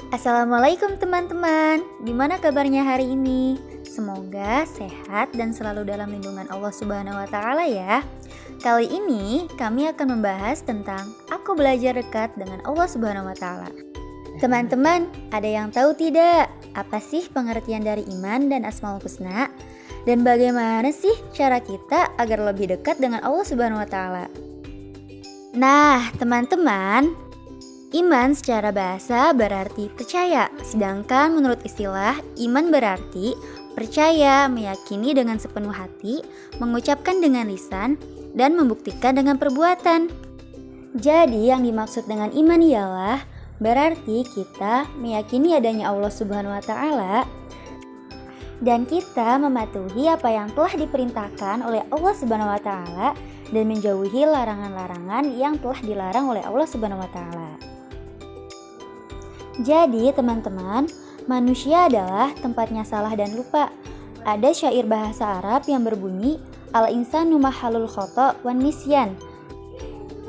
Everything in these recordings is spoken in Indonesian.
Assalamualaikum teman-teman, gimana kabarnya hari ini? Semoga sehat dan selalu dalam lindungan Allah Subhanahu wa Ta'ala ya. Kali ini kami akan membahas tentang aku belajar dekat dengan Allah Subhanahu wa Ta'ala. Teman-teman, ada yang tahu tidak? Apa sih pengertian dari iman dan Asmaul Husna? Dan bagaimana sih cara kita agar lebih dekat dengan Allah Subhanahu wa Ta'ala? Nah, teman-teman, iman secara bahasa berarti percaya, sedangkan menurut istilah iman berarti percaya, meyakini dengan sepenuh hati, mengucapkan dengan lisan, dan membuktikan dengan perbuatan. Jadi yang dimaksud dengan iman ialah berarti kita meyakini adanya Allah Subhanahu wa Ta'ala dan kita mematuhi apa yang telah diperintahkan oleh Allah Subhanahu wa Ta'ala dan menjauhi larangan-larangan yang telah dilarang oleh Allah Subhanahu wa Ta'ala. Jadi teman-teman, manusia adalah tempatnya salah dan lupa. Ada syair bahasa Arab yang berbunyi al-insanu mahalul khata' wan nisyan,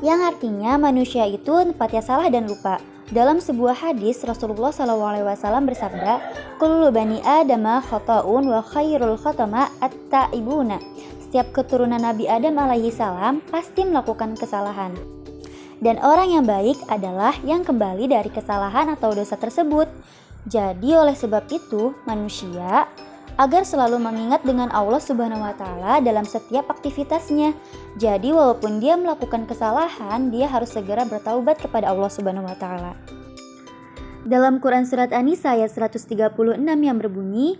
yang artinya manusia itu tempatnya salah dan lupa. Dalam sebuah hadis Rasulullah SAW bersabda, kullu bani adama khata'un wa khairul khatama at-ta'ibuna. Setiap keturunan Nabi Adam alaihi salam pasti melakukan kesalahan. Dan orang yang baik adalah yang kembali dari kesalahan atau dosa tersebut. Jadi oleh sebab itu, manusia agar selalu mengingat dengan Allah Subhanahu wa Ta'ala dalam setiap aktivitasnya. Jadi walaupun dia melakukan kesalahan, dia harus segera bertaubat kepada Allah Subhanahu wa Ta'ala. Dalam Quran surat An-Nisa ayat 136 yang berbunyi,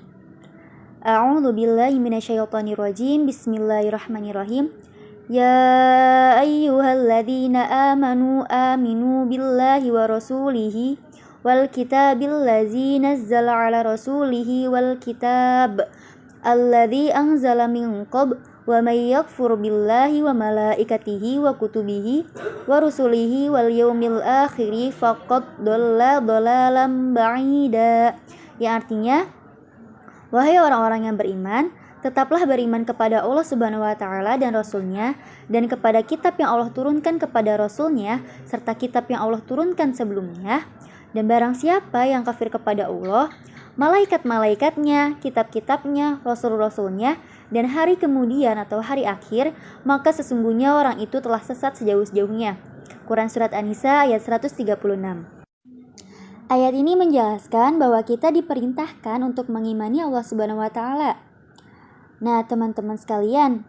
A'udzu billahi minasyaitonir rajim. Bismillahirrahmanirrahim. Ya ayyuhalladzina aminu billahi wa rasulihi wal kitabil ladzi nazzala ala rasulihi wal kitab alladzi anzala min qabl wa may yakfur billahi wa malaikatihi wa kutubihi wa rusulihi wal yaumil akhir faqad dhalla dhalalan ba'ida. Yang artinya, wahai orang-orang yang beriman, tetaplah beriman kepada Allah Subhanahu wa Ta'ala dan Rasul-Nya, dan kepada kitab yang Allah turunkan kepada Rasul-Nya, serta kitab yang Allah turunkan sebelumnya. Dan barang siapa yang kafir kepada Allah, malaikat-malaikatnya, kitab-kitabnya, rasul-rasulnya, dan hari kemudian atau hari akhir, maka sesungguhnya orang itu telah sesat sejauh-jauhnya. Quran Surat An-Nisa ayat 136. Ayat ini menjelaskan bahwa kita diperintahkan untuk mengimani Allah Subhanahu wa Ta'ala. Nah teman-teman sekalian,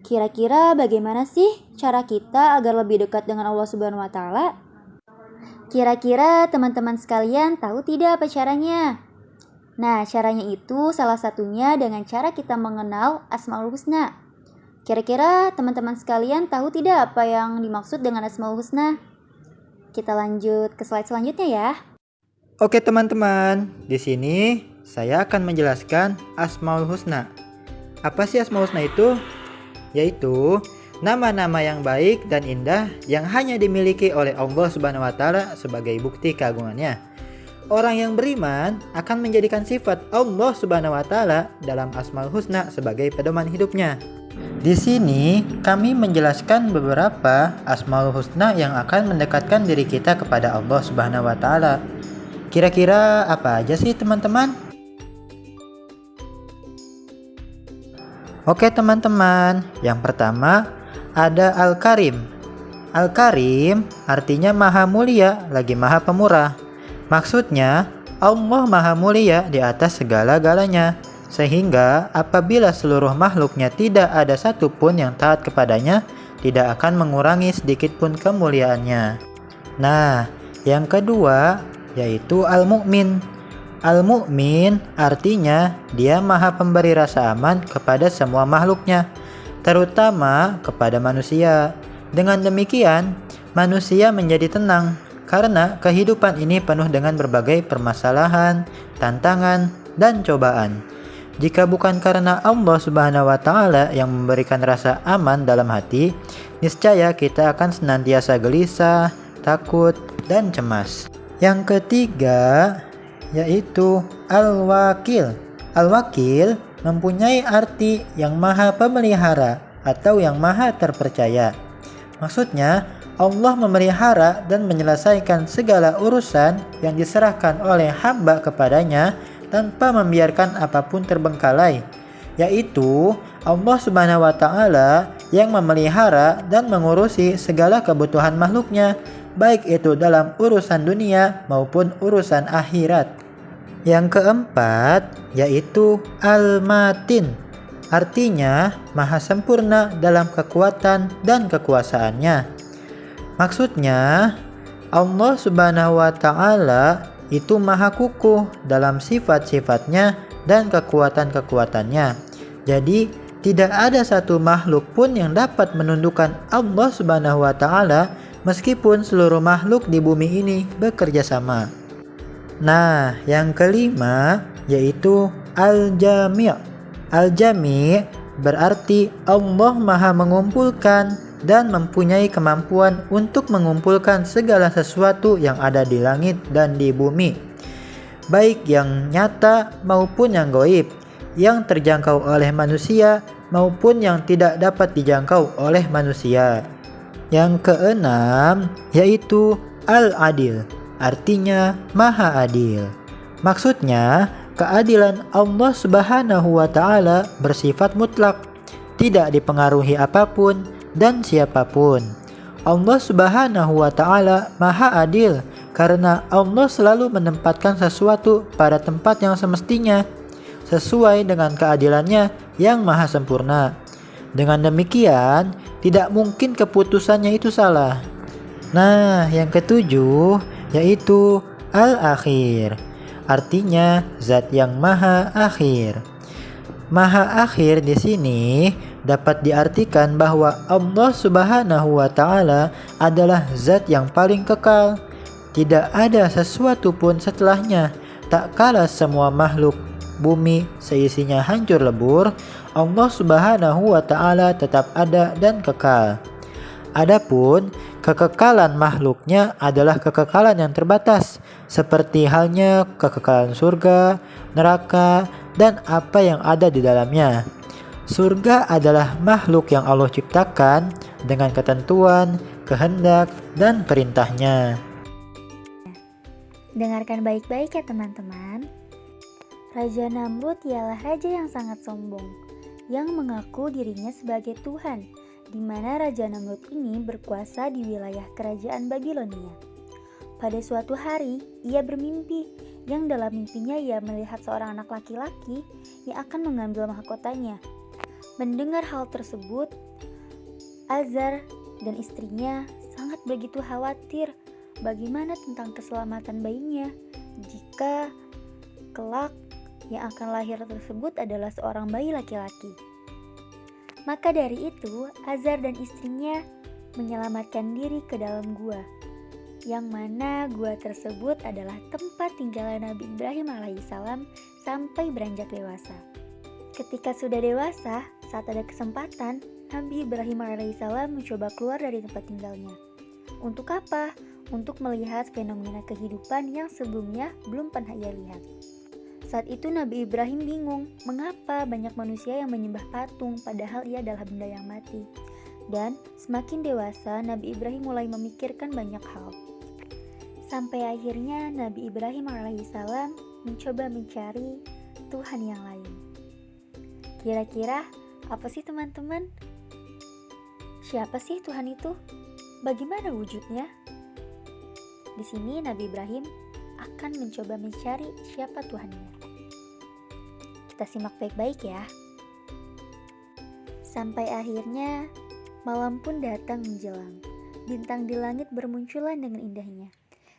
kira-kira bagaimana sih cara kita agar lebih dekat dengan Allah Subhanahu wa Ta'ala? Kira-kira teman-teman sekalian tahu tidak apa caranya? Nah, caranya itu salah satunya dengan cara kita mengenal Asmaul Husna. Kira-kira teman-teman sekalian tahu tidak apa yang dimaksud dengan Asmaul Husna? Kita lanjut ke slide selanjutnya ya. Oke teman-teman, di sini saya akan menjelaskan Asmaul Husna. Apa sih Asmaul Husna itu? Yaitu nama-nama yang baik dan indah yang hanya dimiliki oleh Allah Subhanahu wa Ta'ala sebagai bukti keagungannya. Orang yang beriman akan menjadikan sifat Allah Subhanahu wa Ta'ala dalam Asmaul Husna sebagai pedoman hidupnya. Di sini kami menjelaskan beberapa Asmaul Husna yang akan mendekatkan diri kita kepada Allah Subhanahu wa Ta'ala. Kira-kira apa aja sih teman-teman? Oke teman-teman, yang pertama ada Al-Karim. Al-Karim artinya maha mulia lagi maha pemurah. Maksudnya Allah maha mulia di atas segala-galanya, sehingga apabila seluruh makhluknya tidak ada satupun yang taat kepadanya, tidak akan mengurangi sedikitpun kemuliaannya. Nah, yang kedua yaitu Al-Mu'min. Al-Mu'min artinya dia maha pemberi rasa aman kepada semua makhluknya, terutama kepada manusia. Dengan demikian, manusia menjadi tenang karena kehidupan ini penuh dengan berbagai permasalahan, tantangan, dan cobaan. Jika bukan karena Allah Subhanahu wa Ta'ala yang memberikan rasa aman dalam hati, niscaya kita akan senantiasa gelisah, takut, dan cemas. Yang ketiga yaitu Al-Wakil. Al-Wakil mempunyai arti yang maha pemelihara atau yang maha terpercaya. Maksudnya, Allah memelihara dan menyelesaikan segala urusan yang diserahkan oleh hamba kepadanya tanpa membiarkan apapun terbengkalai, yaitu Allah Subhanahu wa Ta'ala yang memelihara dan mengurusi segala kebutuhan makhluknya, baik itu dalam urusan dunia maupun urusan akhirat. Yang keempat yaitu Al-Matin, artinya maha sempurna dalam kekuatan dan kekuasaannya. Maksudnya, Allah Subhanahu wa Ta'ala itu maha kukuh dalam sifat-sifatnya dan kekuatan-kekuatannya. Jadi, tidak ada satu makhluk pun yang dapat menundukkan Allah Subhanahu wa Ta'ala meskipun seluruh makhluk di bumi ini bekerja sama. Nah, yang kelima yaitu Al-Jami'. Al-Jami' berarti Allah maha mengumpulkan dan mempunyai kemampuan untuk mengumpulkan segala sesuatu yang ada di langit dan di bumi, baik yang nyata maupun yang gaib, yang terjangkau oleh manusia maupun yang tidak dapat dijangkau oleh manusia. Yang keenam yaitu Al-Adil, artinya maha adil. Maksudnya, keadilan Allah Subhanahu wa Ta'ala bersifat mutlak, tidak dipengaruhi apapun dan siapapun. Allah Subhanahu wa Ta'ala maha adil karena Allah selalu menempatkan sesuatu pada tempat yang semestinya sesuai dengan keadilannya yang maha sempurna. Dengan demikian, tidak mungkin keputusannya itu salah. Nah, yang ketujuh yaitu Al-Akhir, artinya zat yang maha akhir. Maha akhir di sini dapat diartikan bahwa Allah Subhanahu wa Ta'ala adalah zat yang paling kekal. Tidak ada sesuatu pun setelahnya. Tak kala semua makhluk bumi seisinya hancur lebur, Allah Subhanahu wa Ta'ala tetap ada dan kekal. Adapun kekekalan makhluknya adalah kekekalan yang terbatas, seperti halnya kekekalan surga, neraka, dan apa yang ada di dalamnya. Surga adalah makhluk yang Allah ciptakan dengan ketentuan, kehendak, dan perintahnya. Dengarkan baik-baik ya teman-teman. Raja Namrud ialah raja yang sangat sombong, yang mengaku dirinya sebagai Tuhan, di mana Raja Namrud ini berkuasa di wilayah kerajaan Babilonia. Pada suatu hari, ia bermimpi, yang dalam mimpinya ia melihat seorang anak laki-laki yang akan mengambil mahkotanya. Mendengar hal tersebut, Azar dan istrinya sangat begitu khawatir bagaimana tentang keselamatan bayinya jika kelak yang akan lahir tersebut adalah seorang bayi laki-laki. Maka dari itu, Azar dan istrinya menyelamatkan diri ke dalam gua, yang mana gua tersebut adalah tempat tinggal Nabi Ibrahim alaihissalam sampai beranjak dewasa. Ketika sudah dewasa, saat ada kesempatan, Nabi Ibrahim alaihissalam mencoba keluar dari tempat tinggalnya. Untuk apa? Untuk melihat fenomena kehidupan yang sebelumnya belum pernah ia lihat. Saat itu Nabi Ibrahim bingung, mengapa banyak manusia yang menyembah patung padahal ia adalah benda yang mati. Dan semakin dewasa, Nabi Ibrahim mulai memikirkan banyak hal. Sampai akhirnya Nabi Ibrahim alaihissalam mencoba mencari Tuhan yang lain. Kira-kira apa sih teman-teman? Siapa sih Tuhan itu? Bagaimana wujudnya? Di sini Nabi Ibrahim akan mencoba mencari siapa Tuhannya. Kita simak baik-baik ya. Sampai akhirnya malam pun datang menjelang. Bintang di langit bermunculan dengan indahnya.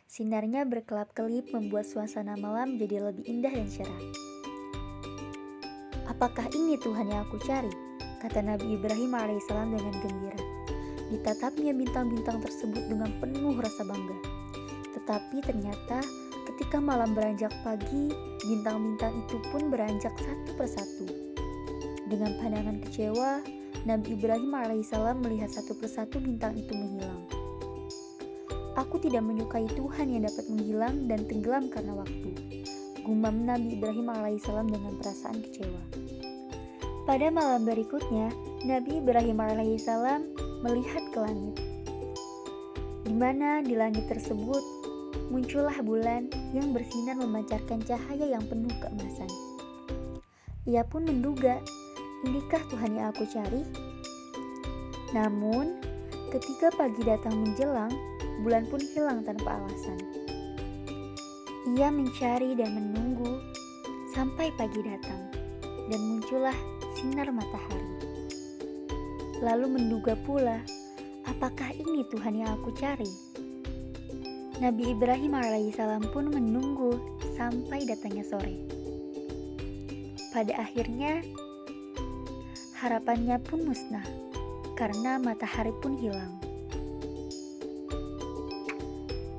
Sinarnya berkelap-kelip membuat suasana malam jadi lebih indah dan cerah. Apakah ini Tuhan yang aku cari? Kata Nabi Ibrahim alaihissalam dengan gembira. Ditatapnya bintang-bintang tersebut dengan penuh rasa bangga. Tetapi ternyata ketika malam beranjak pagi, bintang-bintang itu pun beranjak satu persatu. Dengan pandangan kecewa, Nabi Ibrahim alaihissalam melihat satu persatu bintang itu menghilang. Aku tidak menyukai Tuhan yang dapat menghilang dan tenggelam karena waktu, gumam Nabi Ibrahim alaihissalam dengan perasaan kecewa. Pada malam berikutnya, Nabi Ibrahim alaihissalam melihat ke langit. di mana di langit tersebut muncullah bulan yang bersinar memancarkan cahaya yang penuh keemasan. Ia pun menduga, inikah Tuhan yang aku cari? Namun, ketika pagi datang menjelang, bulan pun hilang tanpa alasan. Ia mencari dan menunggu sampai pagi datang, dan muncullah sinar matahari. Lalu menduga pula, apakah ini Tuhan yang aku cari? Nabi Ibrahim alaihissalam pun menunggu sampai datangnya sore. Pada akhirnya, harapannya pun musnah karena matahari pun hilang.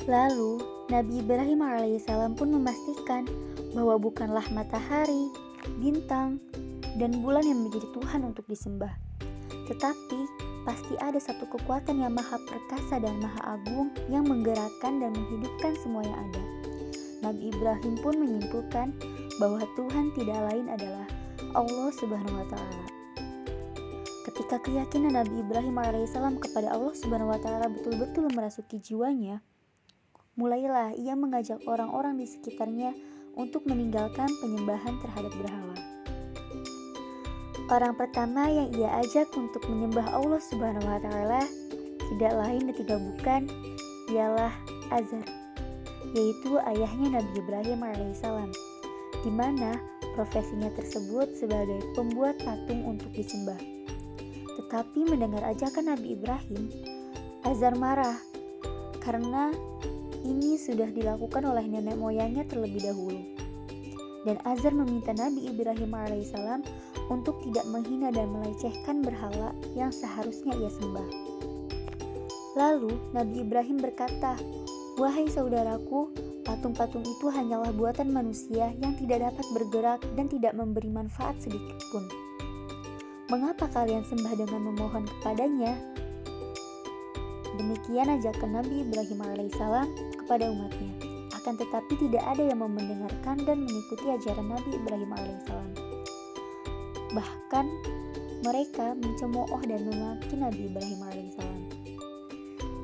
Lalu, Nabi Ibrahim alaihissalam pun memastikan bahwa bukanlah matahari, bintang, dan bulan yang menjadi Tuhan untuk disembah, tetapi pasti ada satu kekuatan yang maha perkasa dan maha agung yang menggerakkan dan menghidupkan semua yang ada. Nabi Ibrahim pun menyimpulkan bahwa Tuhan tidak lain adalah Allah Subhanahu wa Ta'ala. Ketika keyakinan Nabi Ibrahim alaihissalam kepada Allah Subhanahu wa Ta'ala betul-betul merasuki jiwanya, mulailah ia mengajak orang-orang di sekitarnya untuk meninggalkan penyembahan terhadap berhala. Orang pertama yang ia ajak untuk menyembah Allah Subhanahu wa Ta'ala tidak lain dan tidak bukan ialah Azar, yaitu ayahnya Nabi Ibrahim alaihissalam, di mana profesinya tersebut sebagai pembuat patung untuk disembah. Tetapi mendengar ajakan Nabi Ibrahim, Azar marah karena ini sudah dilakukan oleh nenek moyangnya terlebih dahulu. Dan Azar meminta Nabi Ibrahim alaihissalam untuk tidak menghina dan melecehkan berhala yang seharusnya ia sembah. Lalu Nabi Ibrahim berkata, "Wahai saudaraku, patung-patung itu hanyalah buatan manusia yang tidak dapat bergerak dan tidak memberi manfaat sedikit pun. Mengapa kalian sembah dengan memohon kepadanya?" Demikian ajakan Nabi Ibrahim alaihissalam kepada umatnya. Akan tetapi tidak ada yang mau mendengarkan dan mengikuti ajaran Nabi Ibrahim alaihissalam. Bahkan mereka mencemooh dan memaki Nabi Ibrahim alaihissalam.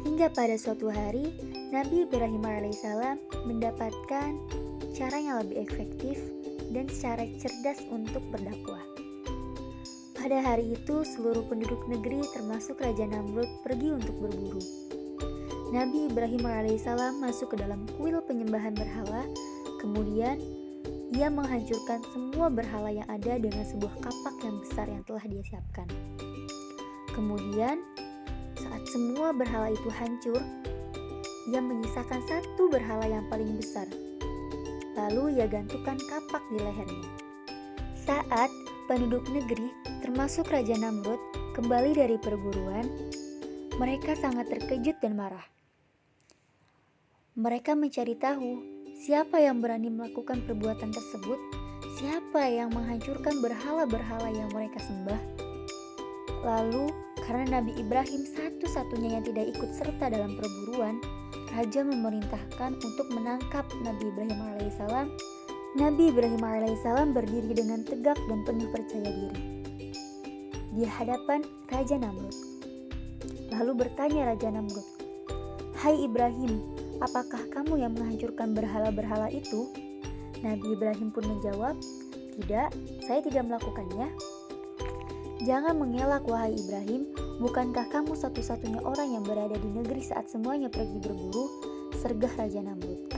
Hingga pada suatu hari, Nabi Ibrahim alaihissalam mendapatkan cara yang lebih efektif dan secara cerdas untuk berdakwah. Pada hari itu, seluruh penduduk negeri termasuk Raja Namrud pergi untuk berburu. Nabi Ibrahim alaihissalam masuk ke dalam kuil penyembahan berhala, kemudian ia menghancurkan semua berhala yang ada dengan sebuah kapak yang besar yang telah dia siapkan. Kemudian, saat semua berhala itu hancur, ia menyisakan satu berhala yang paling besar. Lalu ia gantungkan kapak di lehernya. Saat penduduk negeri, termasuk Raja Namrud, kembali dari perburuan, mereka sangat terkejut dan marah. Mereka mencari tahu siapa yang berani melakukan perbuatan tersebut, siapa yang menghancurkan berhala-berhala yang mereka sembah. Lalu, karena Nabi Ibrahim satu-satunya yang tidak ikut serta dalam perburuan, Raja memerintahkan untuk menangkap Nabi Ibrahim alaihissalam. Nabi Ibrahim alaihissalam berdiri dengan tegak dan penuh percaya diri di hadapan Raja Namrud. Lalu bertanya Raja Namrud, "Hai Ibrahim, apakah kamu yang menghancurkan berhala-berhala itu?" Nabi Ibrahim pun menjawab, "Tidak, saya tidak melakukannya." "Jangan mengelak wahai Ibrahim, bukankah kamu satu-satunya orang yang berada di negeri saat semuanya pergi berburu?" sergah Raja Namrud.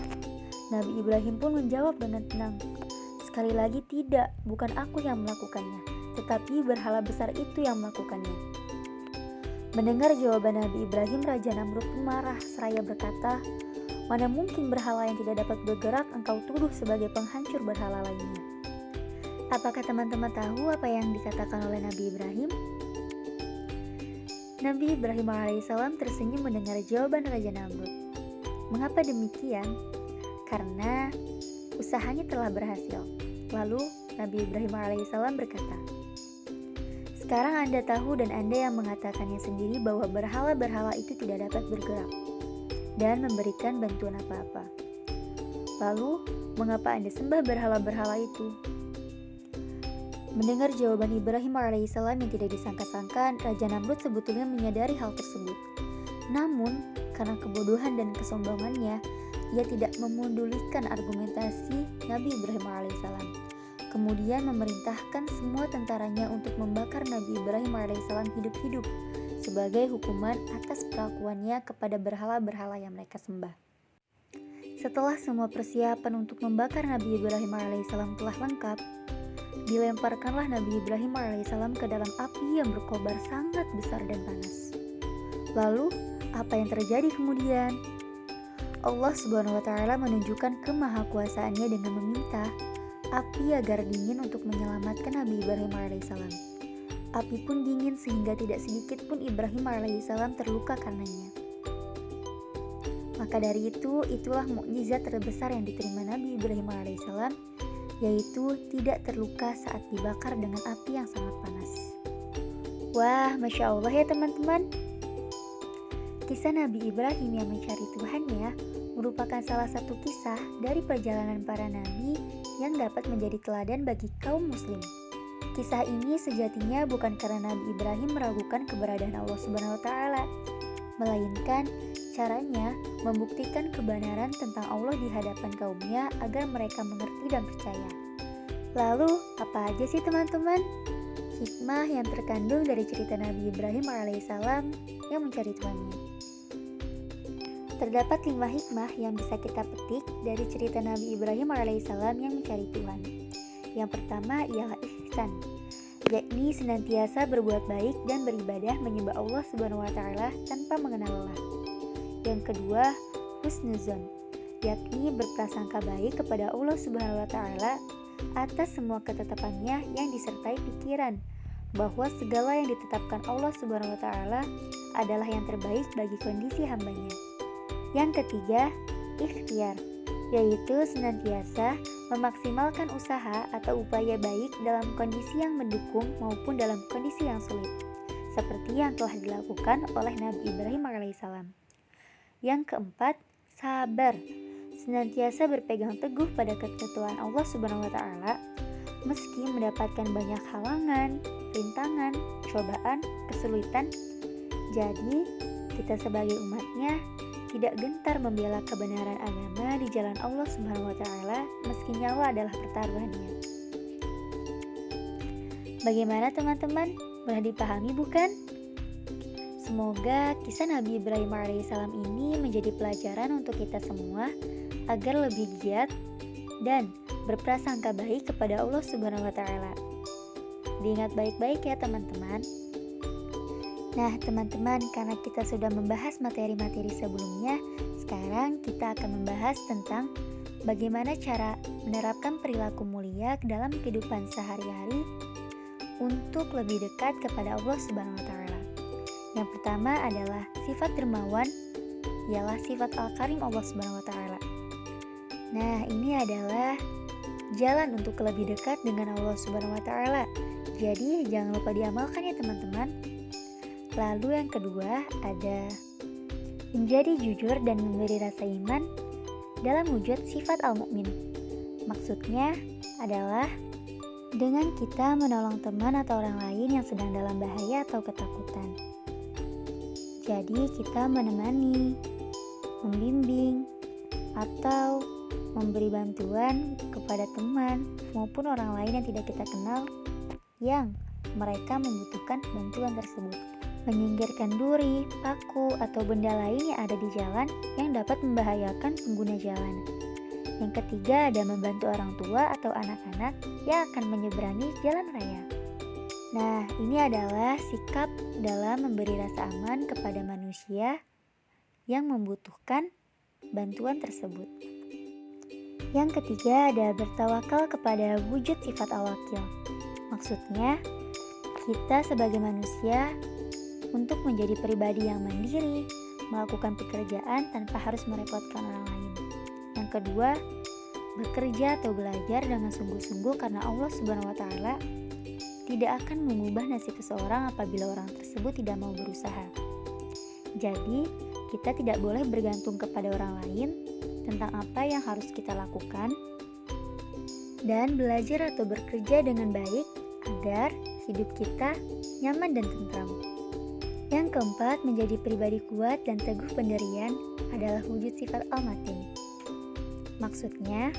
Nabi Ibrahim pun menjawab dengan tenang, "Sekali lagi tidak, bukan aku yang melakukannya, tetapi berhala besar itu yang melakukannya." Mendengar jawaban Nabi Ibrahim, Raja Namrud pun marah seraya berkata, "Mana mungkin berhala yang tidak dapat bergerak engkau tuduh sebagai penghancur berhala lainnya?" Apakah teman-teman tahu apa yang dikatakan oleh Nabi Ibrahim? Nabi Ibrahim alaihissalam tersenyum mendengar jawaban Raja Namrud. Mengapa demikian? Karena usahanya telah berhasil. Lalu Nabi Ibrahim alaihissalam berkata, "Sekarang Anda tahu dan Anda yang mengatakannya sendiri bahwa berhala-berhala itu tidak dapat bergerak dan memberikan bantuan apa-apa. Lalu, mengapa Anda sembah berhala-berhala itu?" Mendengar jawaban Ibrahim alaihissalam yang tidak disangka-sangka, Raja Namrud sebetulnya menyadari hal tersebut. Namun, karena kebodohan dan kesombongannya, ia tidak memundulikan argumentasi Nabi Ibrahim alaihissalam. Kemudian memerintahkan semua tentaranya untuk membakar Nabi Ibrahim alaihissalam hidup-hidup sebagai hukuman atas perlakuannya kepada berhala-berhala yang mereka sembah. Setelah semua persiapan untuk membakar Nabi Ibrahim alaihissalam telah lengkap, dilemparkanlah Nabi Ibrahim alaihissalam ke dalam api yang berkobar sangat besar dan panas. Lalu, apa yang terjadi kemudian? Allah Subhanahu wa Ta'ala menunjukkan kemahakuasaannya dengan meminta api agar dingin untuk menyelamatkan Nabi Ibrahim alaihissalam. Api pun dingin sehingga tidak sedikit pun Ibrahim alaihissalam terluka karenanya. Maka dari itu, itulah mukjizat terbesar yang diterima Nabi Ibrahim alaihissalam, yaitu tidak terluka saat dibakar dengan api yang sangat panas. Wah, Masya Allah ya teman-teman. Kisah Nabi Ibrahim yang mencari Tuhannya merupakan salah satu kisah dari perjalanan para nabi yang dapat menjadi teladan bagi kaum muslim. Kisah ini sejatinya bukan karena Nabi Ibrahim meragukan keberadaan Allah Subhanahu wa Ta'ala, melainkan caranya membuktikan kebenaran tentang Allah di hadapan kaumnya agar mereka mengerti dan percaya. Lalu, apa aja sih teman-teman hikmah yang terkandung dari cerita Nabi Ibrahim alaihissalam yang mencari Tuhannya? Terdapat 5 hikmah yang bisa kita petik dari cerita Nabi Ibrahim alaihissalam yang mencari Tuhan. Yang pertama ialah ihsan, yakni senantiasa berbuat baik dan beribadah menyembah Allah Subhanahu wa Ta'ala tanpa mengenal lelah. Yang kedua, husnuzon, yakni berprasangka baik kepada Allah Subhanahu wa Ta'ala atas semua ketetapannya yang disertai pikiran bahwa segala yang ditetapkan Allah Subhanahu wa Ta'ala adalah yang terbaik bagi kondisi hambanya. Yang ketiga, ikhtiar, yaitu senantiasa memaksimalkan usaha atau upaya baik dalam kondisi yang mendukung maupun dalam kondisi yang sulit, seperti yang telah dilakukan oleh Nabi Ibrahim alaihissalam. Yang keempat, sabar, senantiasa berpegang teguh pada ketentuan Allah Subhanahu wa Ta'ala meski mendapatkan banyak halangan, rintangan, cobaan, kesulitan. Jadi, kita sebagai umatnya tidak gentar membela kebenaran agama di jalan Allah Subhanahu wa Ta'ala meski nyawa adalah pertaruhannya. Bagaimana teman-teman? Mudah dipahami bukan? Semoga kisah Nabi Ibrahim alaihissalam ini menjadi pelajaran untuk kita semua agar lebih giat dan berprasangka baik kepada Allah Subhanahu wa Ta'ala. Diingat baik-baik ya teman-teman. Nah teman-teman, karena kita sudah membahas materi-materi sebelumnya, sekarang kita akan membahas tentang bagaimana cara menerapkan perilaku mulia dalam kehidupan sehari-hari untuk lebih dekat kepada Allah Subhanahu wa Ta'ala. Yang pertama adalah sifat dermawan, ialah sifat Al-Karim Allah Subhanahu wa Ta'ala. Nah, ini adalah jalan untuk lebih dekat dengan Allah Subhanahu wa Ta'ala. Jadi, jangan lupa diamalkan ya teman-teman. Lalu yang kedua ada menjadi jujur dan memberi rasa iman dalam wujud sifat al-mu'min. Maksudnya adalah dengan kita menolong teman atau orang lain yang sedang dalam bahaya atau ketakutan. Jadi kita menemani, membimbing, atau memberi bantuan kepada teman maupun orang lain yang tidak kita kenal yang mereka membutuhkan bantuan tersebut. Menyingkirkan duri, paku, atau benda lain yang ada di jalan yang dapat membahayakan pengguna jalan. Yang ketiga ada membantu orang tua atau anak-anak yang akan menyeberangi jalan raya. Nah, ini adalah sikap dalam memberi rasa aman kepada manusia yang membutuhkan bantuan tersebut. Yang ketiga ada bertawakal kepada wujud sifat al-wakil. Maksudnya, kita sebagai manusia untuk menjadi pribadi yang mandiri, melakukan pekerjaan tanpa harus merepotkan orang lain. Yang kedua, bekerja atau belajar dengan sungguh-sungguh karena Allah Subhanahu wa Ta'ala tidak akan mengubah nasib seseorang apabila orang tersebut tidak mau berusaha. Jadi, kita tidak boleh bergantung kepada orang lain tentang apa yang harus kita lakukan dan belajar atau bekerja dengan baik agar hidup kita nyaman dan tentram. Yang keempat, menjadi pribadi kuat dan teguh pendirian adalah wujud sifat al-matin. Maksudnya,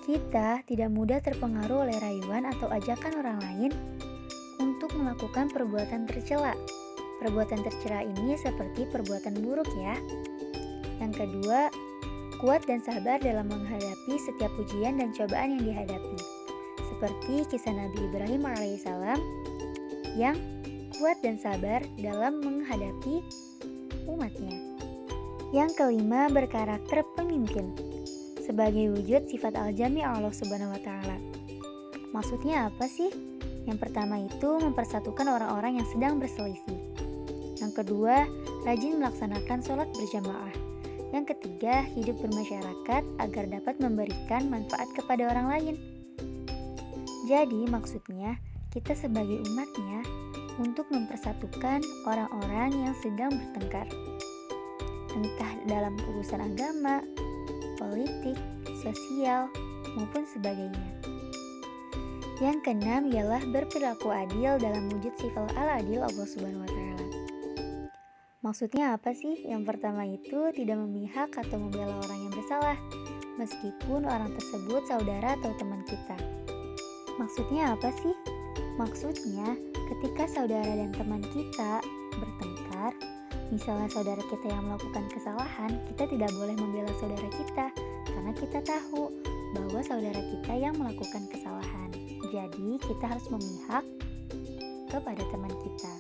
kita tidak mudah terpengaruh oleh rayuan atau ajakan orang lain untuk melakukan perbuatan tercela. Perbuatan tercela ini seperti perbuatan buruk ya. Yang kedua, kuat dan sabar dalam menghadapi setiap ujian dan cobaan yang dihadapi. Seperti kisah Nabi Ibrahim alaihissalam yang kuat dan sabar dalam menghadapi umatnya. Yang kelima, berkarakter pemimpin sebagai wujud sifat al-jami Allah Subhanahu wa taala. Maksudnya apa sih? Yang pertama itu mempersatukan orang-orang yang sedang berselisih. Yang kedua, rajin melaksanakan sholat berjamaah. Yang ketiga, hidup bermasyarakat agar dapat memberikan manfaat kepada orang lain. Jadi maksudnya, kita sebagai umatnya untuk mempersatukan orang-orang yang sedang bertengkar, entah dalam urusan agama, politik, sosial, maupun sebagainya. Yang keenam ialah berperilaku adil dalam wujud sifat al-adil Allah Subhanahu wa taala. Maksudnya apa sih? Yang pertama itu tidak memihak atau membela orang yang bersalah, meskipun orang tersebut saudara atau teman kita. Maksudnya apa sih? Maksudnya, ketika saudara dan teman kita bertengkar, misalnya saudara kita yang melakukan kesalahan, kita tidak boleh membela saudara kita karena kita tahu bahwa saudara kita yang melakukan kesalahan. Jadi, kita harus memihak kepada teman kita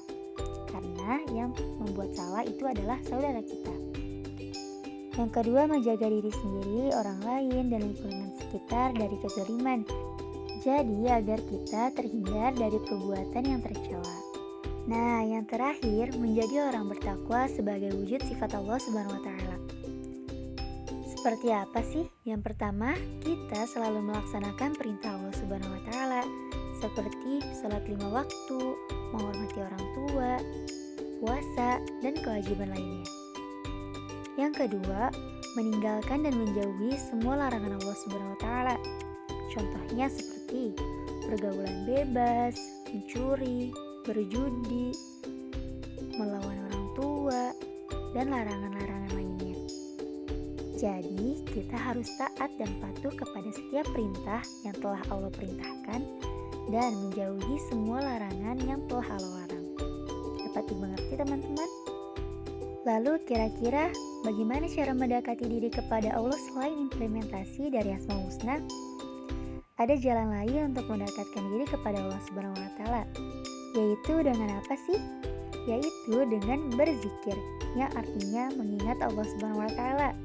karena yang membuat salah itu adalah saudara kita. Yang kedua, menjaga diri sendiri, orang lain, dan lingkungan sekitar dari kezaliman. Jadi agar kita terhindar dari perbuatan yang tercela. Nah, yang terakhir, menjadi orang bertakwa sebagai wujud sifat Allah Subhanahu wa taala. Seperti apa sih? Yang pertama, kita selalu melaksanakan perintah Allah Subhanahu wa taala seperti sholat 5 waktu, menghormati orang tua, puasa, dan kewajiban lainnya. Yang kedua, meninggalkan dan menjauhi semua larangan Allah Subhanahu wa taala. Contohnya seperti pergaulan bebas, mencuri, berjudi, melawan orang tua, dan larangan-larangan lainnya. Jadi, kita harus taat dan patuh kepada setiap perintah yang telah Allah perintahkan dan menjauhi semua larangan yang telah Allah larang. Dapat dimengerti teman-teman? Lalu kira-kira bagaimana cara mendekati diri kepada Allah selain implementasi dari Asmaul Husna? Ada jalan lain untuk mendekatkan diri kepada Allah Subhanahu wa taala, yaitu dengan apa sih? Yaitu dengan berzikir, yang artinya mengingat Allah Subhanahu wa taala.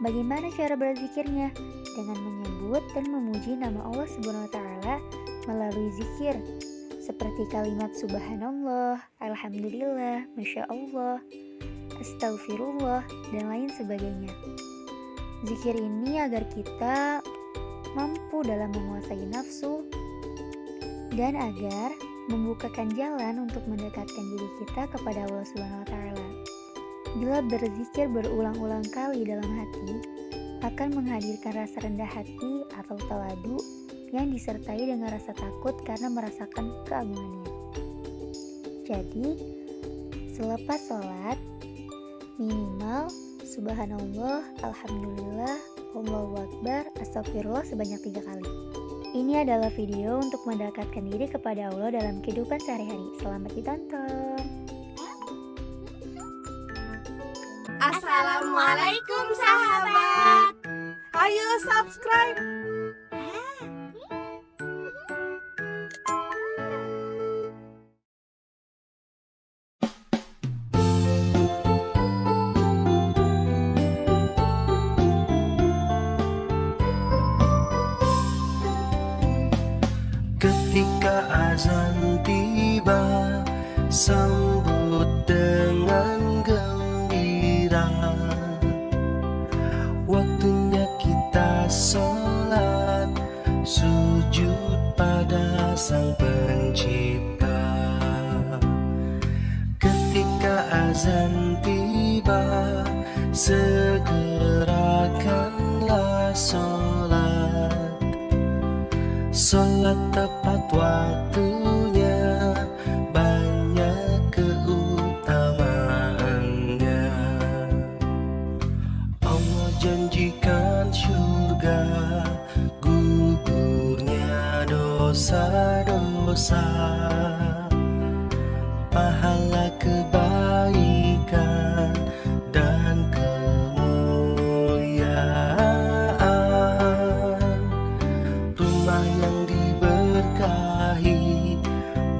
Bagaimana cara berzikirnya? Dengan menyebut dan memuji nama Allah Subhanahu wa taala melalui zikir, seperti kalimat subhanallah, alhamdulillah, masya Allah, astaghfirullah, dan lain sebagainya. Zikir ini agar kita mampu dalam menguasai nafsu dan agar membukakan jalan untuk mendekatkan diri kita kepada Allah Subhanahu wa taala. Bila berzikir berulang-ulang kali dalam hati, akan menghadirkan rasa rendah hati atau tawadu yang disertai dengan rasa takut karena merasakan keagungannya. Jadi, selepas sholat, minimal subhanallah, alhamdulillah, Allahu Akbar, astagfirullah sebanyak 3 kali. Ini adalah video untuk mendekatkan diri kepada Allah dalam kehidupan sehari-hari. Selamat ditonton. Assalamualaikum sahabat. Ayo subscribe. Ketika azan tiba, sambut dengan gembira. Waktunya kita sholat, sujud pada Sang Pencipta. Ketika azan tiba, segerakanlah sholat. Sholat tepat waktunya, banyak keutamaan. dosa-dosa, pahala kebaikan dan kemuliaan. Rumah yang diberkahi,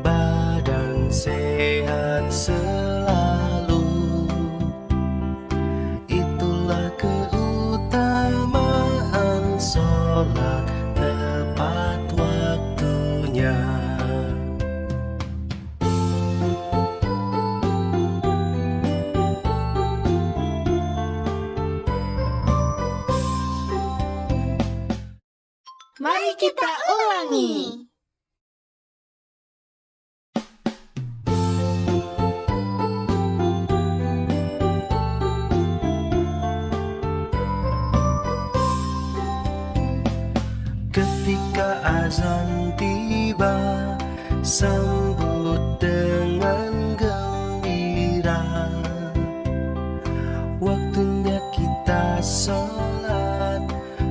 badan sehat selalu, itulah keutamaan sholat tepat waktunya. Mari kita ulangi. Ketika azan tiba, sambut dengan gembira. Waktunya kita sholat,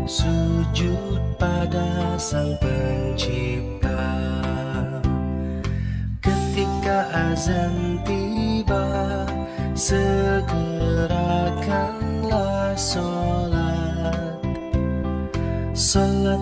sujud pada Sang Pencipta. Ketika azan tiba, segerakanlah sholat. Sholat